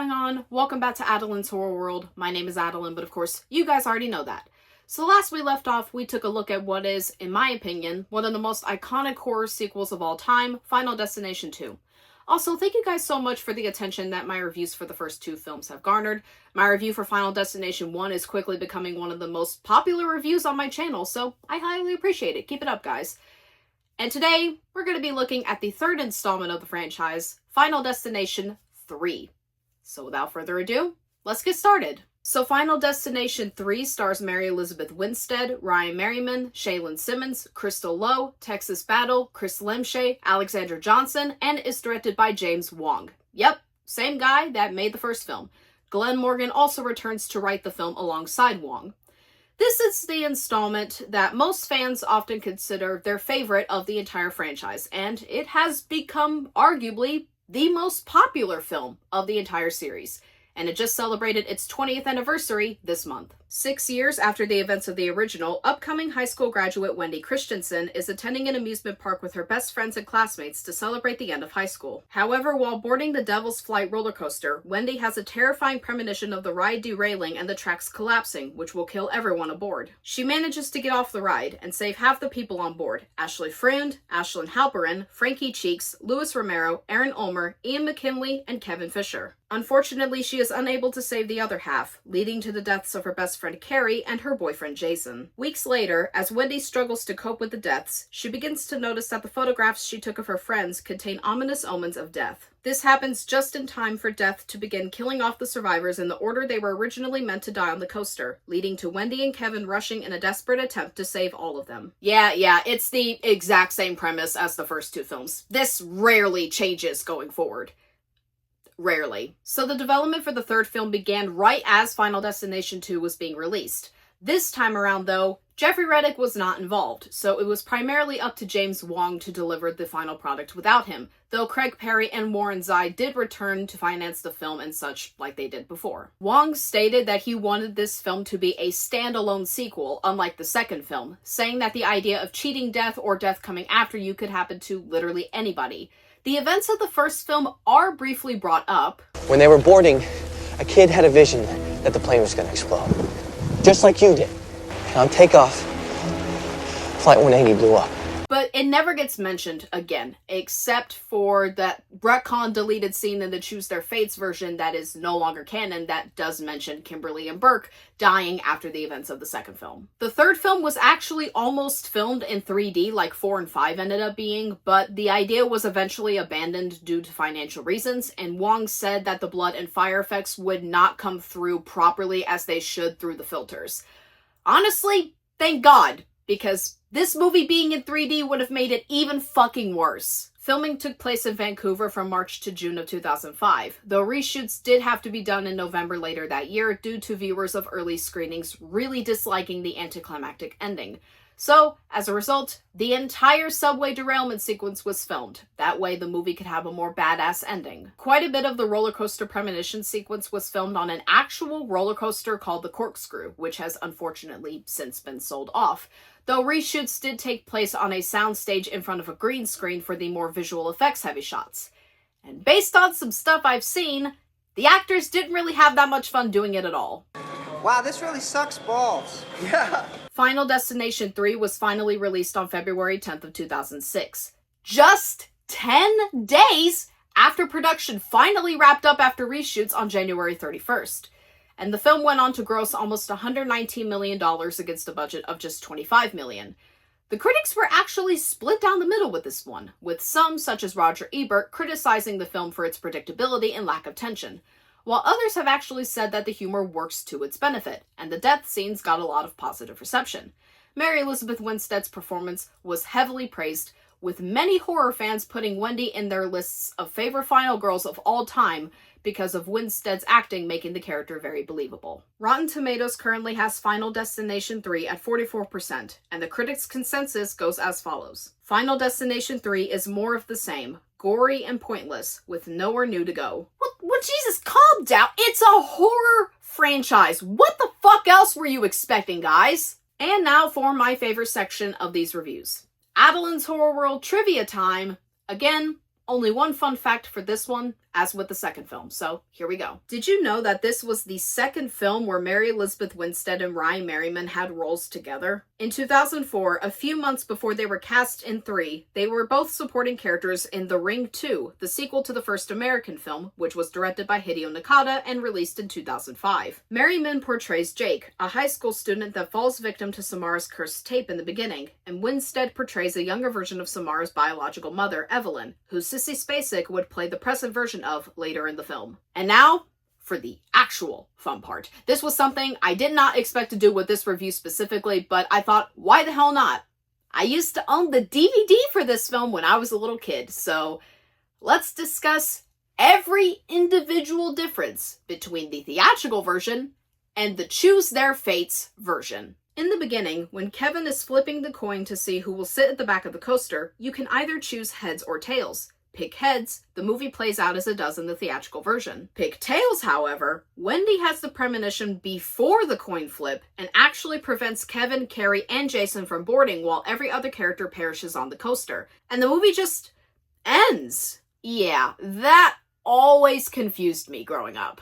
going on? Welcome back to Adeline's Horror World. My name is Adeline, but of course, you guys already know that. So last we left off, we took a look at what is, in my opinion, one of the most iconic horror sequels of all time, Final Destination 2. Also, thank you guys so much for the attention that my reviews for the first two films have garnered. My review for Final Destination 1 is quickly becoming one of the most popular reviews on my channel, so I highly appreciate it. Keep it up, guys. And today, we're going to be looking at the third installment of the franchise, Final Destination 3. So without further ado, let's get started. So Final Destination 3 stars Mary Elizabeth Winstead, Ryan Merriman, Chelan Simmons, Crystal Lowe, Texas Battle, Kris Lemche, Alexzandra Johnson, and is directed by James Wong. Yep, same guy that made the first film. Glenn Morgan also returns to write the film alongside Wong. This is the installment that most fans often consider their favorite of the entire franchise, and it has become arguably the most popular film of the entire series. And it just celebrated its 20th anniversary this month. 6 years after the events of the original, upcoming high school graduate Wendy Christensen is attending an amusement park with her best friends and classmates to celebrate the end of high school. However, while boarding the Devil's Flight roller coaster, Wendy has a terrifying premonition of the ride derailing and the tracks collapsing, which will kill everyone aboard. She manages to get off the ride and save half the people on board: Freund, Ashlyn Halperin, Frankie Cheeks, Romero, Erin Ulmer, McKinley, and Kevin Fischer. Unfortunately, she is unable to save the other half, leading to the deaths of her best friend Carrie and her boyfriend Jason. Weeks later, as Wendy struggles to cope with the deaths, she begins to notice that the photographs she took of her friends contain ominous omens of death. This happens just in time for death to begin killing off the survivors in the order they were originally meant to die on the coaster, leading to Wendy and Kevin rushing in a desperate attempt to save all of them. Yeah, it's the exact same premise as the first two films. This rarely changes going forward. Rarely. So the development for the third film began right as Final Destination 2 was being released. This time around, though, Jeffrey Reddick was not involved, so it was primarily up to James Wong to deliver the final product without him, though Craig Perry and Warren Zide did return to finance the film and such like they did before. Wong stated that he wanted this film to be a standalone sequel, unlike the second film, saying that the idea of cheating death or death coming after you could happen to literally anybody. The events of the first film are briefly brought up. When they were boarding, a kid had a vision that the plane was going to explode. Just like you did. And on takeoff, Flight 180 blew up. But it never gets mentioned again, except for that retcon deleted scene in the Choose Their Fates version that is no longer canon that does mention Kimberly and Burke dying after the events of the second film. The third film was actually almost filmed in 3D like 4 and 5 ended up being, but the idea was eventually abandoned due to financial reasons, and Wong said that the blood and fire effects would not come through properly as they should through the filters. Honestly, thank God, because this movie being in 3D would have made it even fucking worse. Filming took place in Vancouver from March to June of 2005, though reshoots did have to be done in November later that year due to viewers of early screenings really disliking the anticlimactic ending. So, as a result, the entire subway derailment sequence was filmed. That way the movie could have a more badass ending. Quite a bit of the roller coaster premonition sequence was filmed on an actual roller coaster called the Corkscrew, which has unfortunately since been sold off. Though reshoots did take place on a soundstage in front of a green screen for the more visual effects heavy shots. And based on some stuff I've seen, the actors didn't really have that much fun doing it at all. Wow, this really sucks balls. Yeah. Final Destination 3 was finally released on February 10th of 2006. Just 10 days after production finally wrapped up after reshoots on January 31st. And the film went on to gross almost $119 million against a budget of just $25 million. The critics were actually split down the middle with this one, with some, such as Roger Ebert, criticizing the film for its predictability and lack of tension, while others have actually said that the humor works to its benefit, and the death scenes got a lot of positive reception. Mary Elizabeth Winstead's performance was heavily praised, with many horror fans putting Wendy in their lists of favorite final girls of all time because of Winstead's acting making the character very believable. Rotten Tomatoes currently has Final Destination 3 at 44%, and the critics' consensus goes as follows. Final Destination 3 is more of the same, gory and pointless, with nowhere new to go. What Jesus, calm down! It's a horror franchise! What the fuck else were you expecting, guys? And now for my favorite section of these reviews. Adeline's Horror World Trivia Time. Again, only one fun fact for this one. as with the second film. So here we go. Did you know that this was the second film where Mary Elizabeth Winstead and Ryan Merriman had roles together? In 2004, a few months before they were cast in 3, they were both supporting characters in The Ring 2, the sequel to the first American film, which was directed by Hideo Nakata and released in 2005. Merriman portrays Jake, a high school student that falls victim to Samara's cursed tape in the beginning, and Winstead portrays a younger version of Samara's biological mother, Evelyn, who Sissy Spacek would play the present version of later in the film. And now, for the actual fun part. This was something I did not expect to do with this review specifically, but I thought, why the hell not? I used to own the DVD for this film when I was a little kid, so let's discuss every individual difference between the theatrical version and the Choose Their Fates version. In the beginning, when Kevin is flipping the coin to see who will sit at the back of the coaster, you can either choose heads or tails. Pick heads, the movie plays out as it does in the theatrical version. Pick tails, however, Wendy has the premonition before the coin flip and actually prevents Kevin, Carrie, and Jason from boarding while every other character perishes on the coaster. And the movie just ends. Yeah, that always confused me growing up.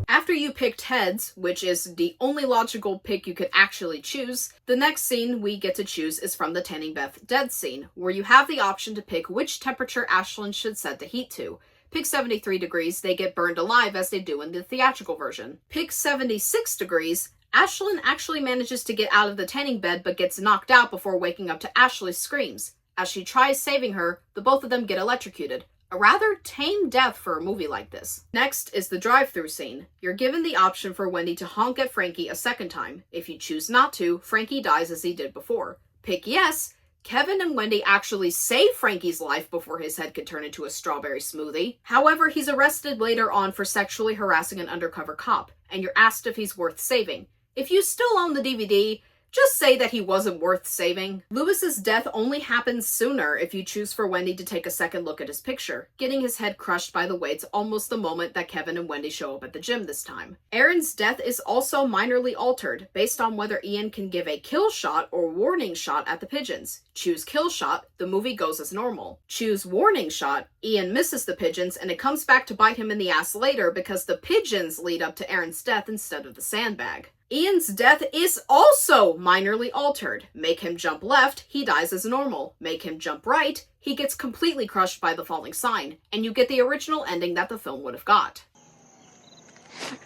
After you picked heads, which is the only logical pick you could actually choose, the next scene we get to choose is from the Tanning Beth dead scene, where you have the option to pick which temperature Ashlyn should set the heat to. Pick 73 degrees, they get burned alive as they do in the theatrical version. Pick 76 degrees, Ashlyn actually manages to get out of the tanning bed but gets knocked out before waking up to Ashley's screams. As she tries saving her, the both of them get electrocuted. A rather tame death for a movie like this. Next is the drive-thru scene. You're given the option for Wendy to honk at Frankie a second time. If you choose not to, Frankie dies as he did before. Pick yes, Kevin and Wendy actually save Frankie's life before his head could turn into a strawberry smoothie. However, he's arrested later on for sexually harassing an undercover cop, and you're asked if he's worth saving. If you still own the DVD, just say that he wasn't worth saving. Lewis's death only happens sooner if you choose for Wendy to take a second look at his picture, getting his head crushed by the weights almost the moment that Kevin and Wendy show up at the gym this time. Erin's death is also minorly altered, based on whether Ian can give a kill shot or warning shot at the pigeons. Choose kill shot, the movie goes as normal. Choose warning shot, Ian misses the pigeons and it comes back to bite him in the ass later because the pigeons lead up to Erin's death instead of the sandbag. Ian's death is also minorly altered. Make him jump left, he dies as normal. Make him jump right, he gets completely crushed by the falling sign, and you get the original ending that the film would have got.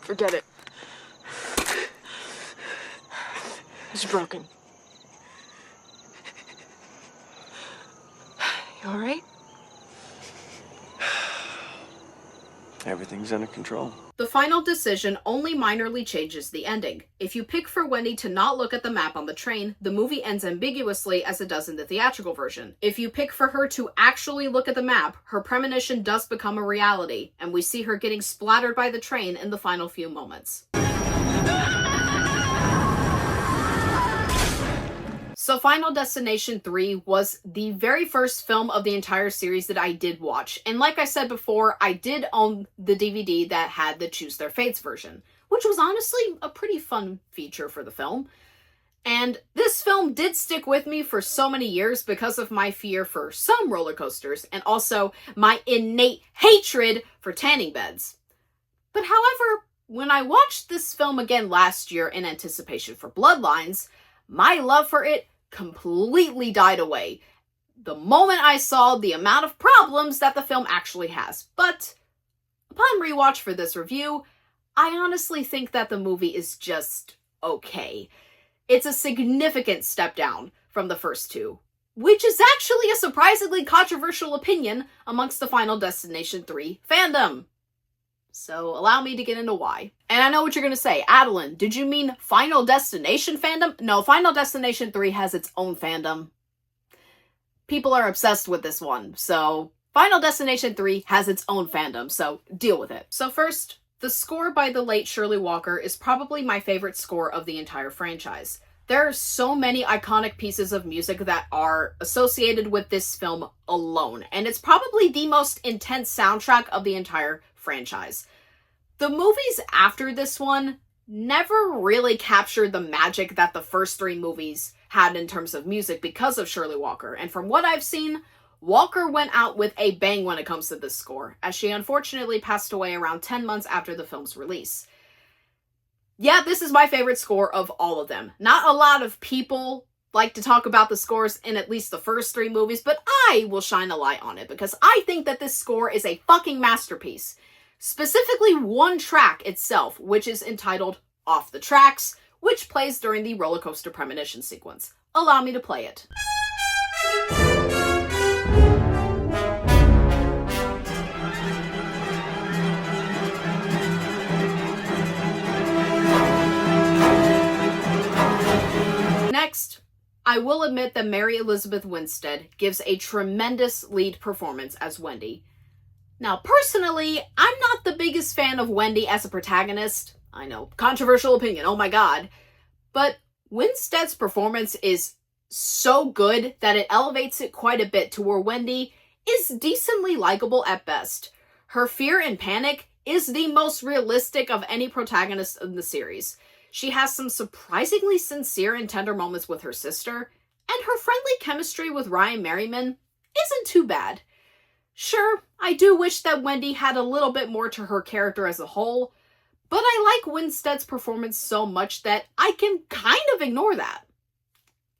Forget it. It's broken. You all right? Everything's under control. The final decision only minorly changes the ending. If you pick for Wendy to not look at the map on the train, the movie ends ambiguously as it does in the theatrical version. If you pick for her to actually look at the map, her premonition does become a reality, and we see her getting splattered by the train in the final few moments. So Final Destination 3 was the very first film of the entire series that I did watch. And like I said before, I did own the DVD that had the Choose Their Fates version, which was honestly a pretty fun feature for the film. And this film did stick with me for so many years because of my fear for some roller coasters and also my innate hatred for tanning beds. But however, when I watched this film again last year in anticipation for Bloodlines, my love for it completely died away the moment I saw the amount of problems that the film actually has. But upon rewatch for this review, I honestly think that the movie is just okay. It's a significant step down from the first two, which is actually a surprisingly controversial opinion amongst the Final Destination 3 fandom. So allow me to get into why. And I know what you're going to say. Adeline, did you mean Final Destination fandom? No, Final Destination 3 has its own fandom. People are obsessed with this one. So Final Destination 3 has its own fandom. So deal with it. So first, the score by the late Shirley Walker is probably my favorite score of the entire franchise. There are so many iconic pieces of music that are associated with this film alone. And it's probably the most intense soundtrack of the entire franchise. The movies after this one never really captured the magic that the first three movies had in terms of music because of Shirley Walker. And from what I've seen, Walker went out with a bang when it comes to this score, as she unfortunately passed away around 10 months after the film's release. Yeah, this is my favorite score of all of them. Not a lot of people like to talk about the scores in at least the first three movies, but I will shine a light on it because I think that this score is a fucking masterpiece. Specifically one track itself, which is entitled Off the Tracks, which plays during the roller coaster premonition sequence. Allow me to play it. Next, I will admit that Mary Elizabeth Winstead gives a tremendous lead performance as Wendy. Now, personally, I'm not the biggest fan of Wendy as a protagonist. I know, controversial opinion, oh my god. But Winstead's performance is so good that it elevates it quite a bit to where Wendy is decently likable at best. Her fear and panic is the most realistic of any protagonist in the series. She has some surprisingly sincere and tender moments with her sister, and her friendly chemistry with Ryan Merriman isn't too bad. Sure, I do wish that Wendy had a little bit more to her character as a whole, but I like Winstead's performance so much that I can kind of ignore that.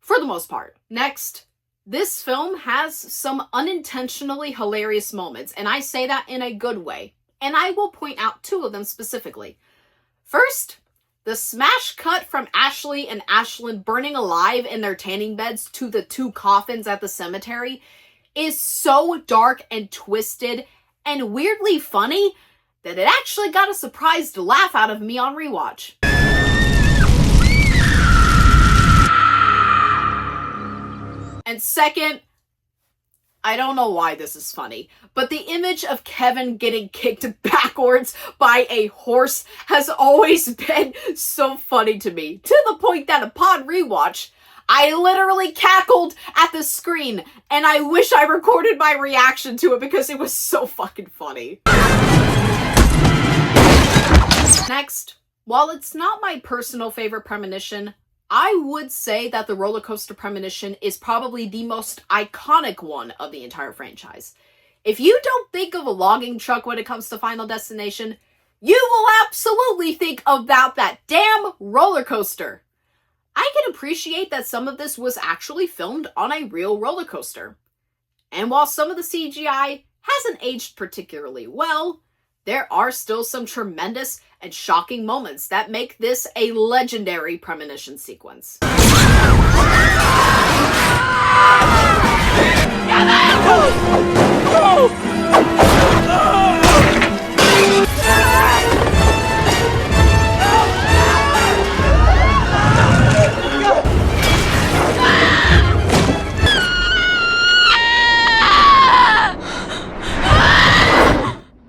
For the most part. Next, this film has some unintentionally hilarious moments, and I say that in a good way, and I will point out two of them specifically. First, the smash cut from Ashley and Ashlyn burning alive in their tanning beds to the two coffins at the cemetery is so dark and twisted and weirdly funny that it actually got a surprised laugh out of me on rewatch. And second, I don't know why this is funny, but the image of Kevin getting kicked backwards by a horse has always been so funny to me, to the point that upon rewatch, I literally cackled at the screen, and I wish I recorded my reaction to it because it was so fucking funny. Next, while it's not my personal favorite premonition, I would say that the roller coaster premonition is probably the most iconic one of the entire franchise. If you don't think of a logging truck when it comes to Final Destination, you will absolutely think about that damn roller coaster. I can appreciate that some of this was actually filmed on a real roller coaster. And while some of the CGI hasn't aged particularly well, there are still some tremendous and shocking moments that make this a legendary premonition sequence.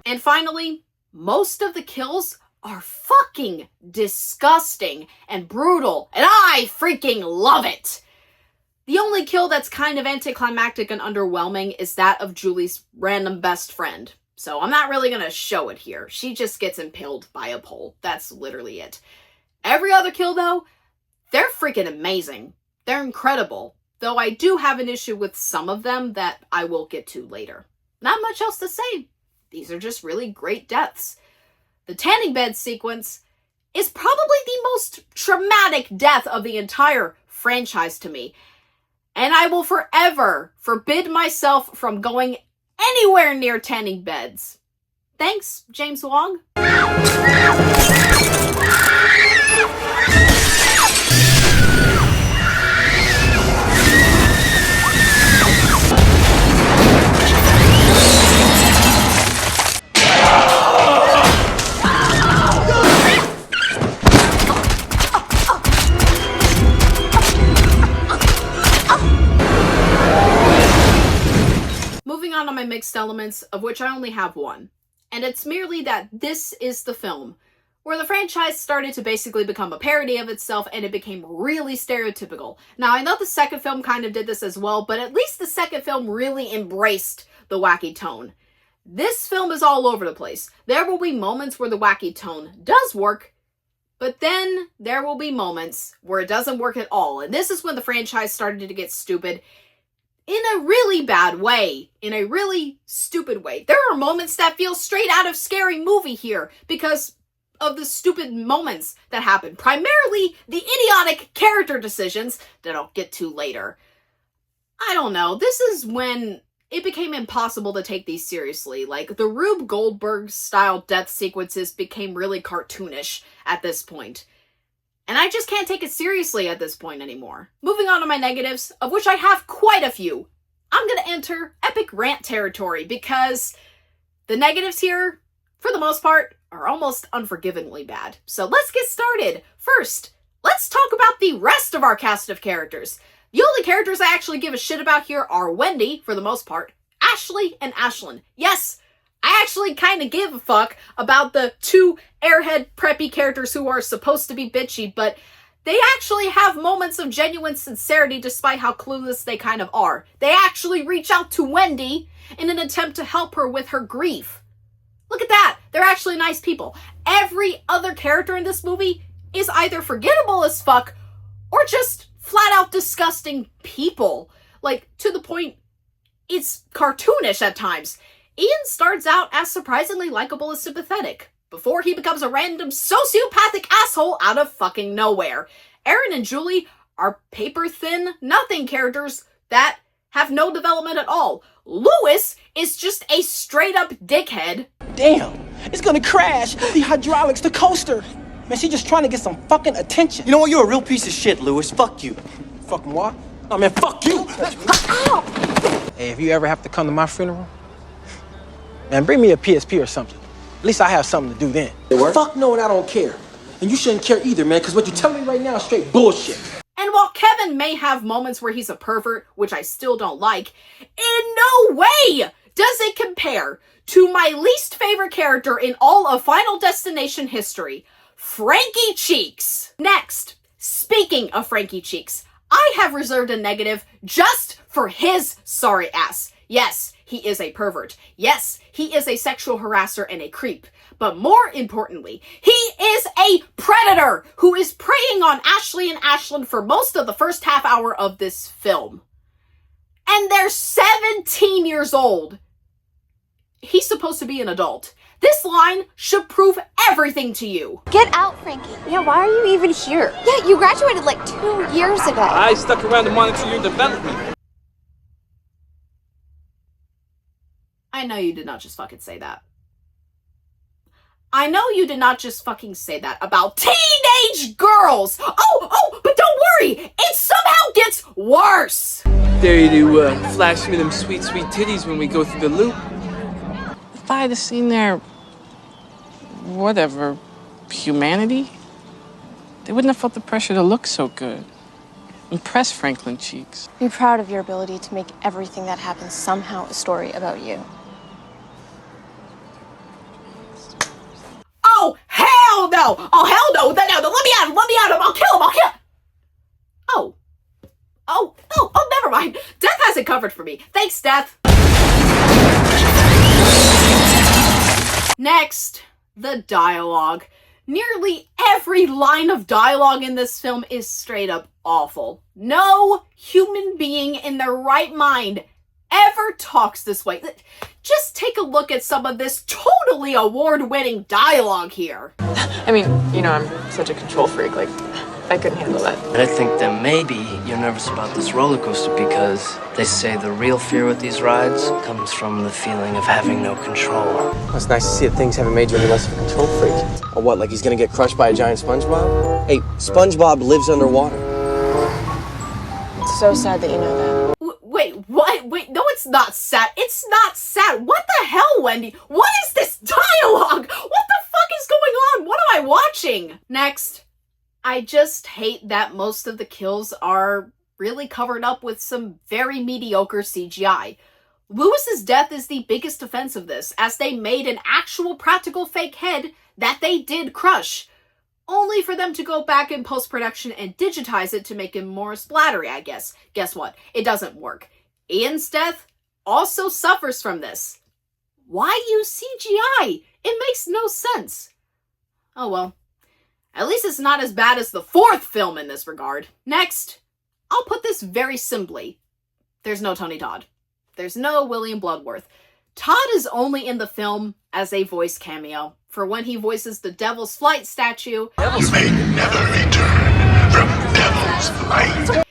And finally, most of the kills are fucking disgusting and brutal, and I freaking love it! The only kill that's kind of anticlimactic and underwhelming is that of Julie's random best friend. So I'm not really gonna show it here. She just gets impaled by a pole. That's literally it. Every other kill, though, they're freaking amazing. They're incredible. Though I do have an issue with some of them that I will get to later. Not much else to say. These are just really great deaths. The tanning bed sequence is probably the most traumatic death of the entire franchise to me. And I will forever forbid myself from going anywhere near tanning beds. Thanks, James Wong. Moving on to my mixed elements, of which I only have one. And it's merely that this is the film where the franchise started to basically become a parody of itself and it became really stereotypical. Now, I know the second film kind of did this as well, but at least the second film really embraced the wacky tone. This film is all over the place. There will be moments where the wacky tone does work, But then there will be moments where it doesn't work at all, and this is when the franchise started to get stupid in a really bad way, in a really stupid way. There are moments that feel straight out of Scary Movie here because of the stupid moments that happen. Primarily the idiotic character decisions that I'll get to later. I don't know. This is when it became impossible to take these seriously. Like, the Rube Goldberg-style death sequences became really cartoonish at this point. And I just can't take it seriously at this point anymore. Moving on to my negatives, of which I have quite a few. I'm gonna enter epic rant territory because the negatives here, for the most part, are almost unforgivingly bad. So let's get started. First, let's talk about the rest of our cast of characters. The only characters I actually give a shit about here are Wendy, for the most part, Ashley, and Ashlyn. Yes, I actually kind of give a fuck about the two airhead preppy characters who are supposed to be bitchy, but they actually have moments of genuine sincerity despite how clueless they kind of are. They actually reach out to Wendy in an attempt to help her with her grief. Look at that! They're actually nice people. Every other character in this movie is either forgettable as fuck or just flat out disgusting people. Like, to the point, it's cartoonish at times. Ian starts out as surprisingly likable and sympathetic, before he becomes a random sociopathic asshole out of fucking nowhere. Erin and Julie are paper-thin, nothing characters that have no development at all. Lewis is just a straight-up dickhead. Damn, it's gonna crash. The hydraulics, the coaster. Man, she just trying to get some fucking attention. You know what? You're a real piece of shit, Lewis. Fuck you. Fucking what? Oh, man, fuck you. Hey, if you ever have to come to my funeral, man, bring me a PSP or something. At least I have something to do then. Fuck no, and I don't care. And you shouldn't care either, man, because what you're telling me right now is straight bullshit. And while Kevin may have moments where he's a pervert, which I still don't like, in no way does it compare to my least favorite character in all of Final Destination history, Frankie Cheeks. Next, speaking of Frankie Cheeks, I have reserved a negative just for his sorry ass. Yes, he is a pervert. Yes, he is a sexual harasser and a creep. But more importantly, he is a predator who is preying on Ashley and Ashlyn for most of the first half hour of this film. And they're 17 years old. He's supposed to be an adult. This line should prove everything to you. Get out, Frankie. Yeah, why are you even here? Yeah, you graduated like 2 years ago. I stuck around to monitor your development. I know you did not just fucking say that. I know you did not just fucking say that about teenage girls. But don't worry. It somehow gets worse. Dare you to flash me them sweet, sweet titties when we go through the loop. If I had seen their, whatever, humanity, they wouldn't have felt the pressure to look so good. Impress Franklin Cheeks. Be proud of your ability to make everything that happens somehow a story about you. Oh, hell no! Oh, hell no! No, let me at him! Let me at him! I'll kill him! Oh, never mind. Death has it covered for me. Thanks, Death. Next, the dialogue. Nearly every line of dialogue in this film is straight up awful. No human being in their right mind ever talks this way. Just take a look at some of this totally award-winning dialogue here. I mean, you know, I'm such a control freak, like, I couldn't handle that. I think that maybe you're nervous about this roller coaster because they say the real fear with these rides comes from the feeling of having no control. Well, it's nice to see that things haven't made you any less of a control freak. Or what, like he's gonna get crushed by a giant SpongeBob? Hey, SpongeBob lives underwater. It's so sad that you know that. Wait, what? Wait, no, it's not sad. It's not sad. What the hell, Wendy? What is this dialogue? What the fuck is going on? What am I watching? Next, I just hate that most of the kills are really covered up with some very mediocre CGI. Lewis's death is the biggest offense of this, as they made an actual practical fake head that they did crush, only for them to go back in post-production and digitize it to make him more splattery, I guess. Guess what? It doesn't work. Ian's death also suffers from this. Why use CGI? It makes no sense. Oh well. At least it's not as bad as the fourth film in this regard. Next, I'll put this very simply. There's no Tony Todd. There's no William Bloodworth. Todd is only in the film as a voice cameo for when he voices the Devil's Flight statue. You may never return from Devil's Flight.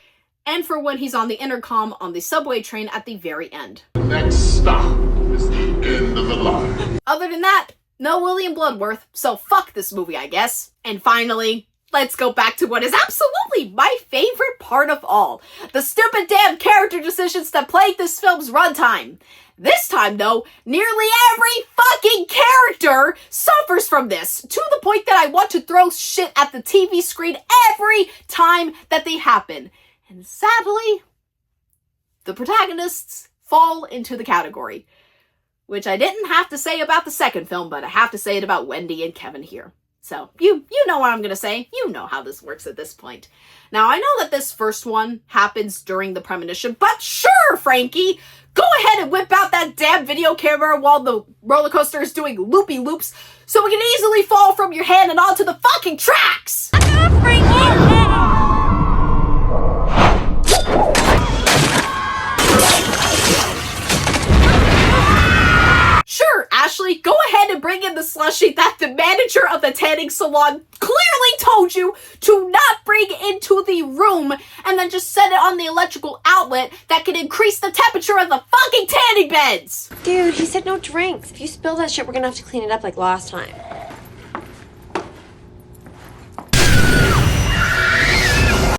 And for when he's on the intercom on the subway train at the very end. The next stop is the end of the line. Other than that, no William Bloodworth, so fuck this movie, I guess. And finally, let's go back to what is absolutely my favorite part of all. The stupid damn character decisions that plague this film's runtime. This time, though, nearly every fucking character suffers from this, to the point that I want to throw shit at the TV screen every time that they happen. And sadly, the protagonists fall into the category. Which I didn't have to say about the second film, but I have to say it about Wendy and Kevin here. So, you know what I'm gonna say. You know how this works at this point. Now, I know that this first one happens during the premonition, but sure, Frankie! Go ahead and whip out that damn video camera while the roller coaster is doing loopy loops so we can easily fall from your hand and onto the fucking tracks! Sure, Ashley, go ahead and bring in the slushie that the manager of the tanning salon clearly told you to not bring into the room, and then just set it on the electrical outlet that can increase the temperature of the fucking tanning beds! Dude, he said no drinks. If you spill that shit, we're gonna have to clean it up like last time.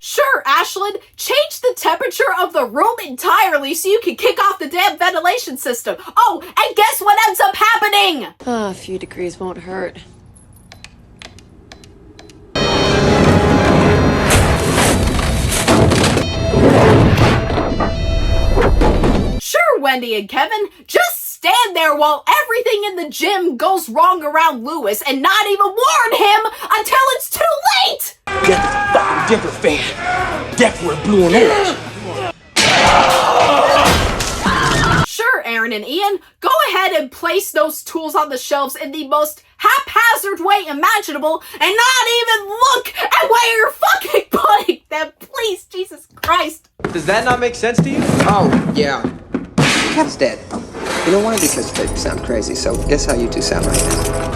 Sure, Ashlyn, change the temperature of the room entirely so you can kick off the damn ventilation system. Oh, and guess what ends up happening? A few degrees won't hurt. Sure, Wendy and Kevin, just stand there while everything in the gym goes wrong around Lewis and not even warn him until it's too late! Death is fucking different, fam. Death wear blue and orange. Sure, Erin and Ian, go ahead and place those tools on the shelves in the most haphazard way imaginable and not even look at where you're fucking putting them, please, Jesus Christ. Does that not make sense to you? Oh, yeah. Kev's dead. You know, one of you kids sound crazy, so guess how you two sound right now.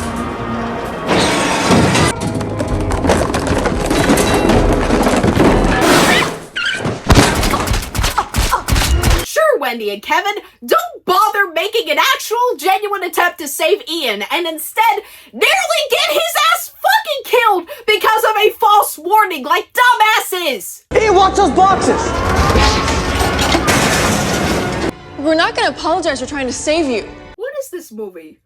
Wendy and Kevin, don't bother making an actual genuine attempt to save Ian and instead nearly get his ass fucking killed because of a false warning like dumbasses! Ian, watch those boxes! We're not gonna apologize for trying to save you. What is this movie?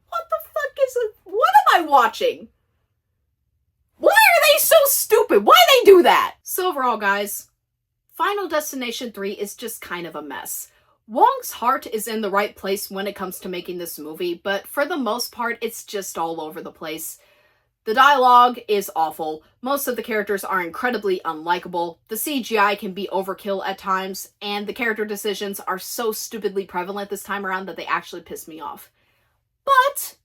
What the fuck is it? What am I watching? Why are they so stupid? Why they do that? So overall, guys, Final Destination 3 is just kind of a mess. Wong's heart is in the right place when it comes to making this movie, but for the most part, it's just all over the place. The dialogue is awful, most of the characters are incredibly unlikable, the CGI can be overkill at times, and the character decisions are so stupidly prevalent this time around that they actually piss me off. But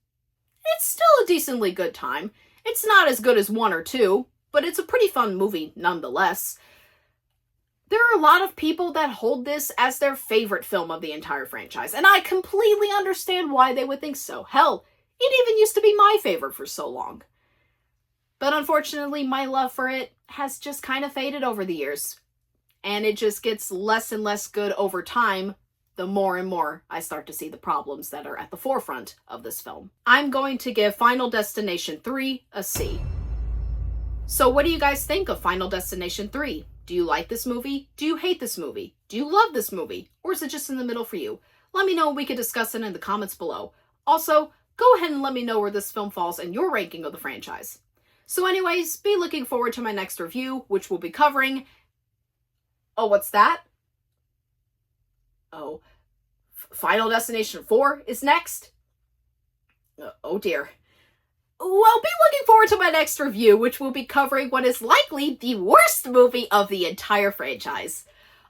it's still a decently good time. It's not as good as 1 or 2, but it's a pretty fun movie nonetheless. There are a lot of people that hold this as their favorite film of the entire franchise, and I completely understand why they would think so. Hell, it even used to be my favorite for so long. But unfortunately, my love for it has just kind of faded over the years, and it just gets less and less good over time the more and more I start to see the problems that are at the forefront of this film. I'm going to give Final Destination 3 a C. So what do you guys think of Final Destination 3? Do you like this movie? Do you hate this movie? Do you love this movie? Or is it just in the middle for you? Let me know and we can discuss it in the comments below. Also, go ahead and let me know where this film falls in your ranking of the franchise. So anyways, be looking forward to my next review, which will be covering... Oh, what's that? Oh, Final Destination 4 is next? Oh dear. Well, be looking forward to my next review, which will be covering what is likely the worst movie of the entire franchise.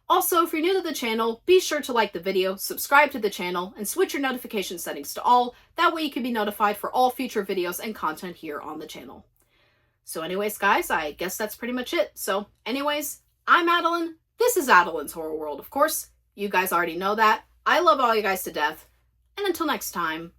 Also, if you're new to the channel, be sure to like the video, subscribe to the channel, and switch your notification settings to all. That way you can be notified for all future videos and content here on the channel. So anyways, guys, I guess that's pretty much it. So anyways, I'm Adeline. This is Adeline's Horror World, of course. You guys already know that. I love all you guys to death. And until next time,